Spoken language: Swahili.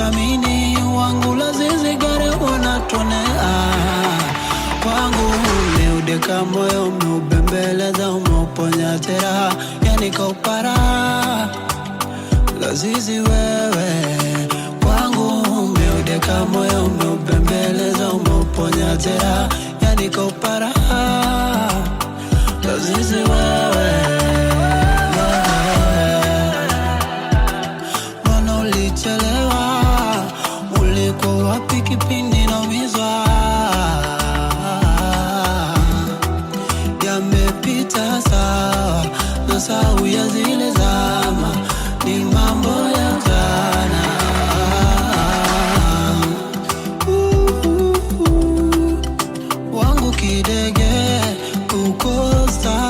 kamini wangu lazizi gare unatonea kwangu umeudeka moyo umeubembeleza umeuponya tera yani kaupara lazizi wewe kwangu umeudeka moyo umeubembeleza umeuponya tera yani kaupara lazizi wewe mbona ulichelewa ulikuwa wapi kipindi naumizwa yamepita sawa na sau ya zile zama ni mambo ya jana wangu kidege kukosa